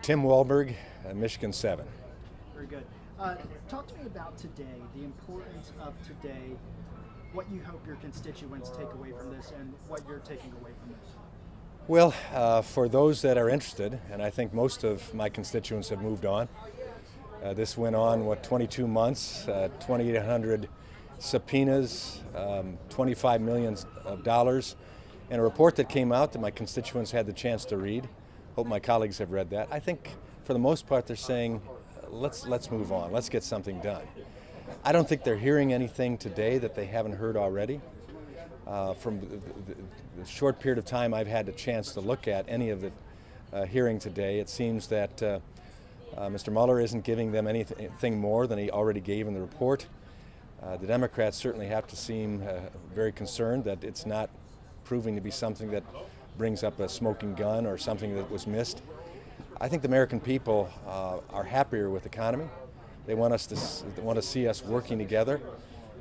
Tim Walberg, Michigan 7. Very good. Talk to me about today, the importance of today, what you hope your constituents take away from this, and what you're taking away from this. Well, for those that are interested, and I think most of my constituents have moved on, this went on, 22 months, 2,800 subpoenas, $25 million, and a report that came out that my constituents had the chance to read. Hope my colleagues have read that. I think for the most part they're saying, let's move on, let's get something done. I don't think they're hearing anything today that they haven't heard already. From the short period of time I've had the chance to look at any of the hearing today, it seems that Mr. Mueller isn't giving them anything more than he already gave in the report. The Democrats certainly have to seem very concerned that it's not proving to be something that brings up a smoking gun or something that was missed. I think the American people are happier with the economy. They want to see us working together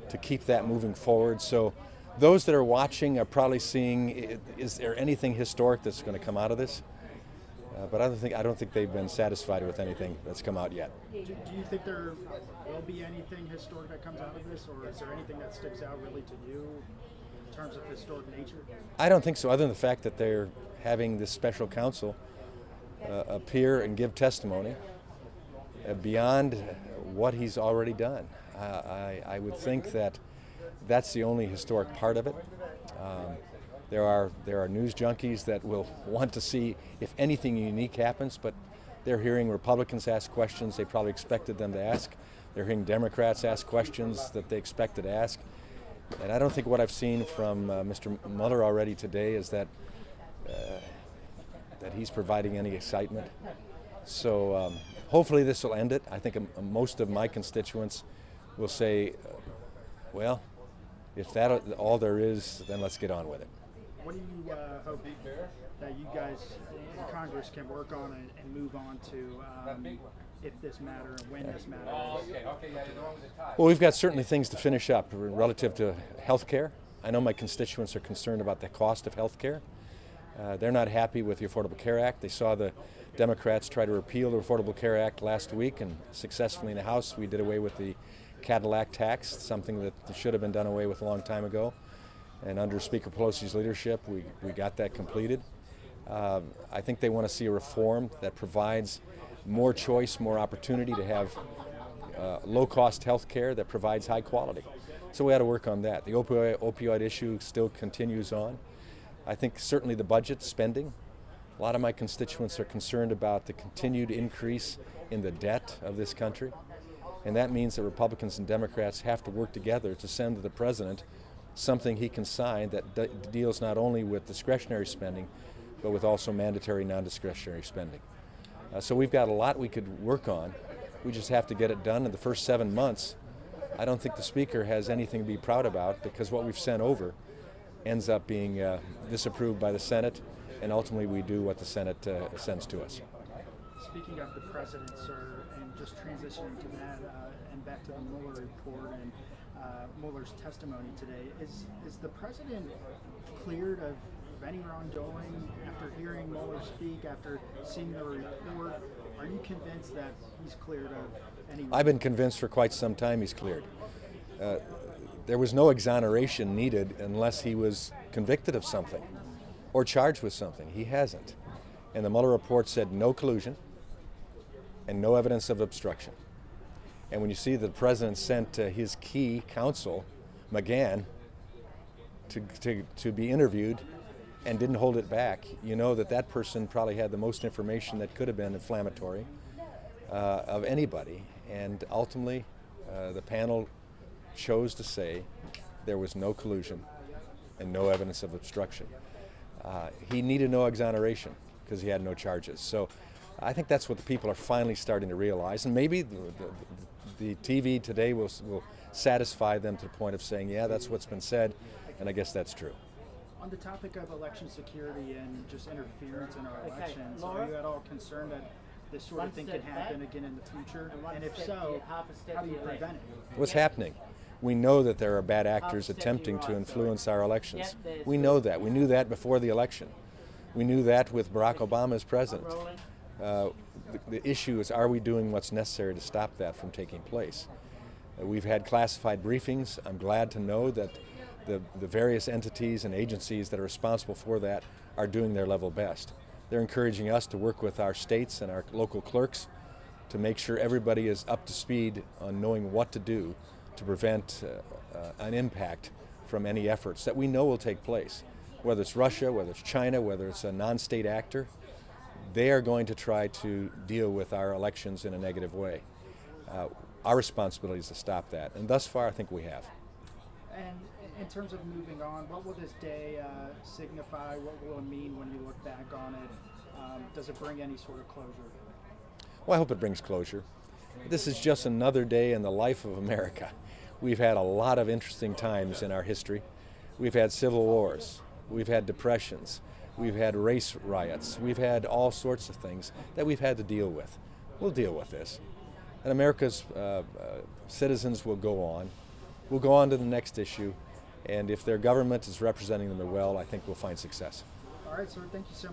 to keep that moving forward. So those that are watching are probably seeing, is there anything historic that's going to come out of this? But I don't think they've been satisfied with anything that's come out yet. Do you think there will be anything historic that comes out of this, or is there anything that sticks out really to you in terms of historic nature? I don't think so, other than the fact that they're having this special counsel appear and give testimony beyond what he's already done. I would think that that's the only historic part of it. There are news junkies that will want to see if anything unique happens, but they're hearing Republicans ask questions they probably expected them to ask. They're hearing Democrats ask questions that they expected to ask. And I don't think what I've seen from Mr. Mueller already today is that he's providing any excitement. So hopefully this will end it. I think most of my constituents will say, well, if that's all there is, then let's get on with it. What do you hope that you guys in Congress can work on and move on to if this matter and when this matter is? Well, we've got certainly things to finish up relative to health care. I know my constituents are concerned about the cost of health care. They're not happy with the Affordable Care Act. They saw the Democrats try to repeal the Affordable Care Act last week, and successfully in the House we did away with the Cadillac tax, something that should have been done away with a long time ago. And under Speaker Pelosi's leadership, we got that completed. I think they want to see a reform that provides more choice, more opportunity to have low-cost health care that provides high quality. So we had to work on that. The opioid issue still continues on. I think certainly the budget spending. A lot of my constituents are concerned about the continued increase in the debt of this country. And that means that Republicans and Democrats have to work together to send to the president something he can sign that deals not only with discretionary spending, but with also mandatory non-discretionary spending. So we've got a lot we could work on. We just have to get it done in the first 7 months. I don't think the Speaker has anything to be proud about, because what we've sent over ends up being disapproved by the Senate, and ultimately we do what the Senate sends to us. Speaking of the president, sir, and just transitioning to that and back to the Mueller report and Mueller's testimony today, is the president cleared of any wrongdoing after hearing Mueller speak, after seeing the report? Are you convinced that he's cleared of any? I've been convinced for quite some time he's cleared. There was no exoneration needed unless he was convicted of something or charged with something. He hasn't. And the Mueller report said no collusion and no evidence of obstruction. And when you see that the president sent his key counsel, McGahn, to be interviewed and didn't hold it back, you know that that person probably had the most information that could have been inflammatory of anybody. And ultimately, the panel chose to say there was no collusion and no evidence of obstruction. He needed no exoneration because he had no charges. So I think that's what the people are finally starting to realize, and maybe the TV today will satisfy them to the point of saying, yeah, that's what's been said, and I guess that's true. On the topic of election security and just interference in our elections, are you at all concerned that this sort of thing can happen again in the future? And if so, how do you prevent it? What's happening? We know that there are bad actors attempting to influence our elections. We know that. We knew that before the election. We knew that with Barack Obama as president. The issue is, are we doing what's necessary to stop that from taking place? We've had classified briefings. I'm glad to know that the various entities and agencies that are responsible for that are doing their level best. They're encouraging us to work with our states and our local clerks to make sure everybody is up to speed on knowing what to do to prevent an impact from any efforts that we know will take place. Whether it's Russia, whether it's China, whether it's a non-state actor, they are going to try to deal with our elections in a negative way. Our responsibility is to stop that, and thus far I think we have. And in terms of moving on, what will this day signify? What will it mean when you look back on it? Does it bring any sort of closure? Well, I hope it brings closure. This is just another day in the life of America. We've had a lot of interesting times in our history. We've had civil wars, we've had depressions, we've had race riots, we've had all sorts of things that we've had to deal with. We'll deal with this. And America's citizens will go on. We'll go on to the next issue, and if their government is representing them well, I think we'll find success. All right, sir, thank you so much.